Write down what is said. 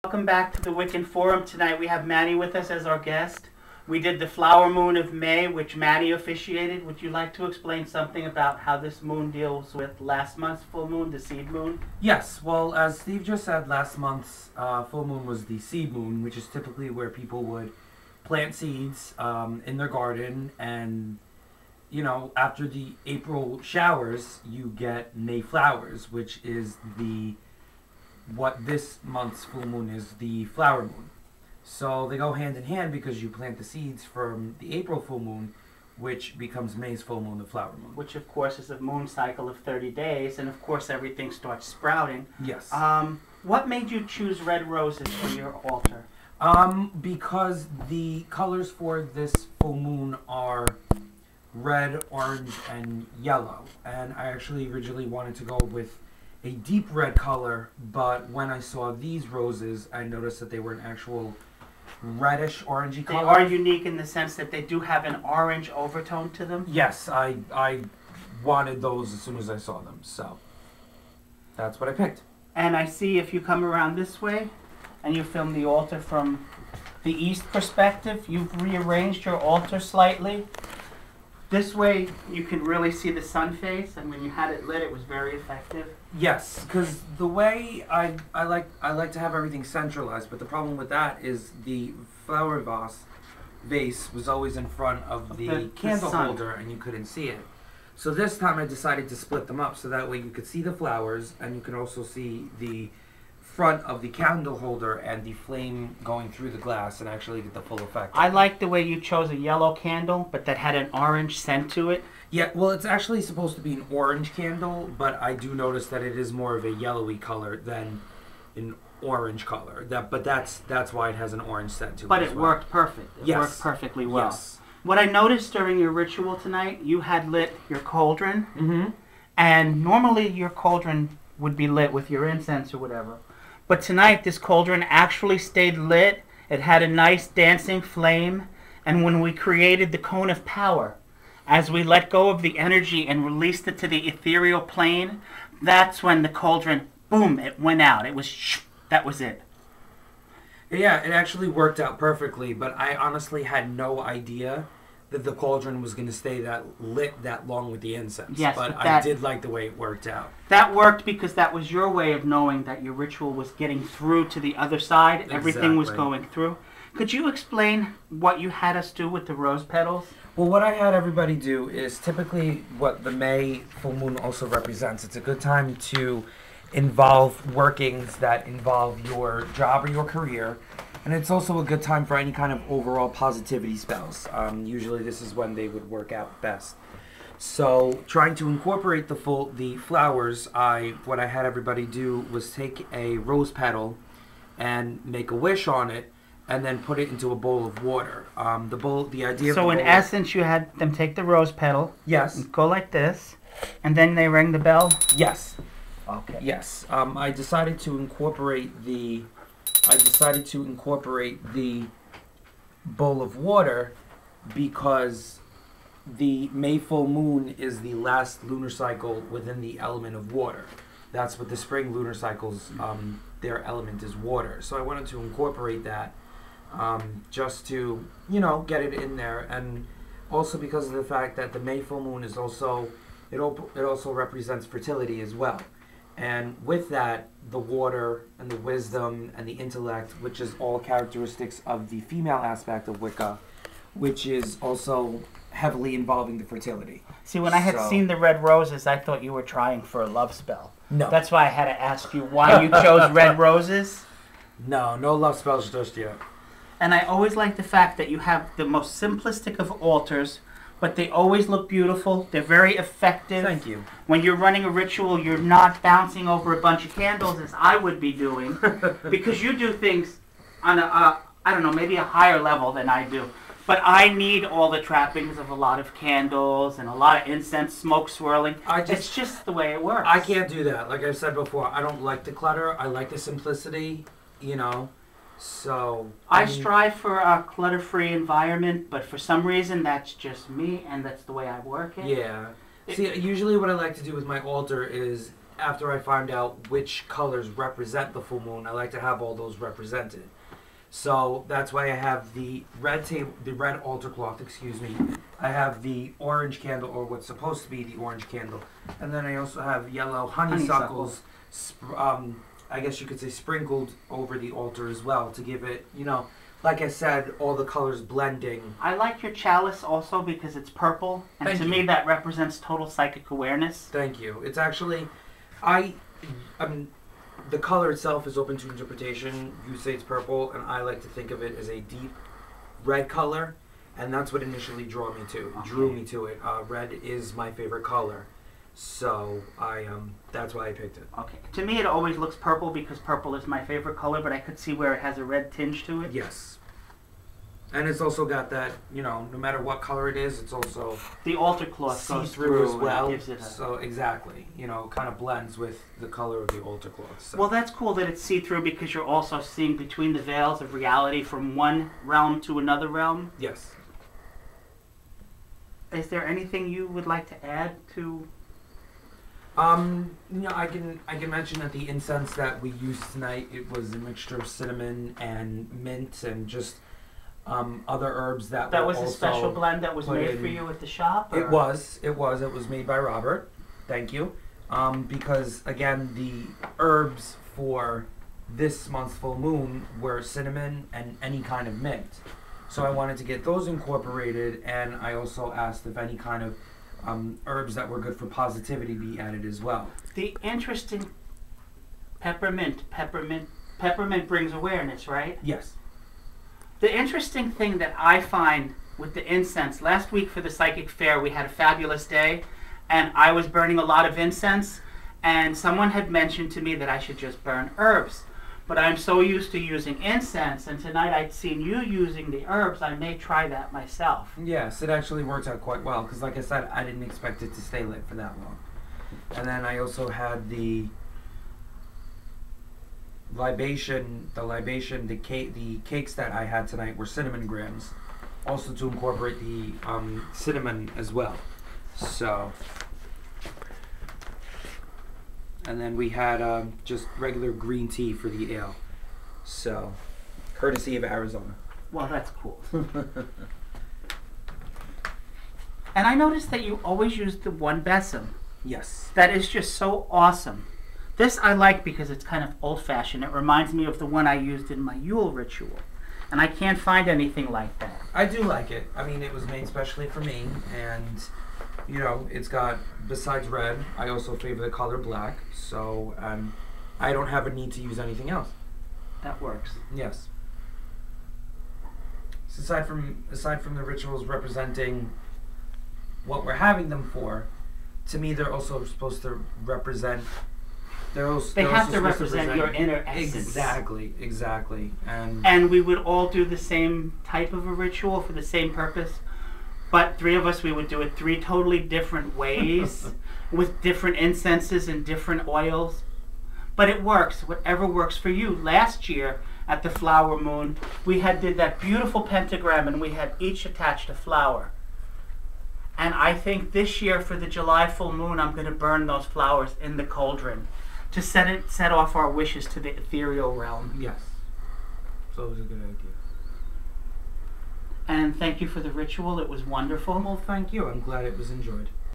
Welcome back to the Wiccan Forum. Tonight we have Manny with us as our guest. We did the flower moon of May, which Manny officiated. Would you like to explain something about how this moon deals with last month's full moon, the seed moon? Yes, well, as Steve just said, last month's full moon was the seed moon, which is typically where people would plant seeds in their garden, and you know, after the April showers, you get May flowers, which is what this month's full moon is, the flower moon. So they go hand in hand because you plant the seeds from the April full moon, which becomes May's full moon, the flower moon. Which, of course, is a moon cycle of 30 days, and of course everything starts sprouting. Yes. What made you choose red roses for your altar? Because the colors for this full moon are red, orange, and yellow. And I actually originally wanted to go with a deep red color, but when I saw these roses, I noticed that they were an actual reddish orangey color. They are unique in the sense that they do have an orange overtone to them. Yes, I wanted those as soon as I saw them, so that's what I picked. And I see if you come around this way and you film the altar from the east perspective, you've rearranged your altar slightly. This way you can really see the sun face, and when you had it lit, it was very effective. Yes, because the way I like to have everything centralized, but the problem with that is the flower vase was always in front of the candle holder, and you couldn't see it. So this time I decided to split them up, so that way you could see the flowers, and you can also see the front of the candle holder and the flame going through the glass, and actually get the full effect. I like the way you chose a yellow candle, but that had an orange scent to it. Yeah, well, it's actually supposed to be an orange candle, but I do notice that it is more of a yellowy color than an orange color. But that's why it has an orange scent to it. But it worked perfect. It worked perfectly well. Yes. What I noticed during your ritual tonight, you had lit your cauldron, Mm-hmm. and normally your cauldron would be lit with your incense or whatever. But tonight, this cauldron actually stayed lit. It had a nice dancing flame. And when we created the cone of power, as we let go of the energy and released it to the ethereal plane, that's when the cauldron, boom, it went out. It was, that was it. Yeah, it actually worked out perfectly, but I honestly had no idea that the cauldron was going to stay that lit that long with the incense. Yes, but I did like the way it worked out. That worked because that was your way of knowing that your ritual was getting through to the other side. Exactly. Everything was going through. Could you explain what you had us do with the rose petals? Well, what I had everybody do is typically what the May full moon also represents. It's a good time to involve workings that involve your job or your career. And it's also a good time for any kind of overall positivity spells. Usually this is when they would work out best. So trying to incorporate the flowers, what I had everybody do was take a rose petal and make a wish on it, and then put it into a bowl of water. The idea. So in essence, you had them take the rose petal. Yes. And go like this, and then they ring the bell. Yes. Okay. Yes. I decided to incorporate the bowl of water because the May full moon is the last lunar cycle within the element of water. That's what the spring lunar cycles, their element is water. So I wanted to incorporate that just to, you know, get it in there. And also because of the fact that the May full moon is also, it also represents fertility as well. And with that, the water and the wisdom and the intellect, which is all characteristics of the female aspect of Wicca, which is also heavily involving the fertility. See, when I had seen the red roses, I thought you were trying for a love spell. No. That's why I had to ask you why you chose red roses. No love spells just yet. And I always like the fact that you have the most simplistic of altars, but they always look beautiful. They're very effective. Thank you. When you're running a ritual, you're not bouncing over a bunch of candles as I would be doing, because you do things on a, I don't know, maybe a higher level than I do. But I need all the trappings of a lot of candles and a lot of incense, smoke swirling. It's just the way it works. I can't do that. Like I've said before, I don't like the clutter. I like the simplicity, you know. So I strive for a clutter-free environment, but for some reason that's just me, and that's the way I work it. Yeah. See, usually what I like to do with my altar is after I find out which colors represent the full moon, I like to have all those represented. So that's why I have the red altar cloth, excuse me. I have the orange candle, or what's supposed to be the orange candle. And then I also have yellow honeysuckles, I guess you could say sprinkled over the altar as well to give it, you know, like I said, all the colors blending. I like your chalice also because it's purple, and to me that represents total psychic awareness. Thank you. It's actually, the color itself is open to interpretation. You say it's purple, and I like to think of it as a deep red color, and that's what initially drew me to it. Red is my favorite color, so that's why I picked it. Okay. To me, it always looks purple because purple is my favorite color, but I could see where it has a red tinge to it. Yes. And it's also got that, you know, no matter what color it is, it's also the altar cloth goes see-through through as well. Gives it a... So exactly, you know, kind of blends with the color of the altar cloth. So. Well, that's cool that it's see-through because you're also seeing between the veils of reality from one realm to another realm. Yes. Is there anything you would like to add to? You know, I can mention that the incense that we used tonight, it was a mixture of cinnamon and mint and just other herbs that was a special blend that was made for you at the shop? Or? It was made by Robert. Thank you. Because again, the herbs for this month's full moon were cinnamon and any kind of mint. So I wanted to get those incorporated, and I also asked if any kind of herbs that were good for positivity be added as well. The interesting peppermint brings awareness, right? Yes. The interesting thing that I find with the incense, last week for the psychic fair we had a fabulous day, and I was burning a lot of incense, and someone had mentioned to me that I should just burn herbs. But I'm so used to using incense, and tonight I'd seen you using the herbs, I may try that myself. Yes, it actually worked out quite well, because like I said, I didn't expect it to stay lit for that long. And then I also had the cakes that I had tonight were cinnamon grams, also to incorporate the cinnamon as well. So, and then we had just regular green tea for the ale. So, courtesy of Arizona. Well, that's cool. And I noticed that you always use the one besom. Yes. That is just so awesome. This I like because it's kind of old-fashioned. It reminds me of the one I used in my Yule ritual. And I can't find anything like that. I do like it. I mean, it was made specially for me, and, you know, it's got, besides red, I also favor the color black, so I don't have a need to use anything else. That works. Yes. So aside from the rituals representing what we're having them for, to me they're also supposed to represent... They have to represent your inner essence. Exactly. And we would all do the same type of a ritual for the same purpose, but three of us, we would do it three totally different ways with different incenses and different oils. But it works, whatever works for you. Last year at the flower moon, we did that beautiful pentagram, and we had each attached a flower. And I think this year for the July full moon, I'm going to burn those flowers in the cauldron to set off our wishes to the ethereal realm. Yes. So it was a good idea. And thank you for the ritual. It was wonderful. Well, thank you. I'm glad it was enjoyed.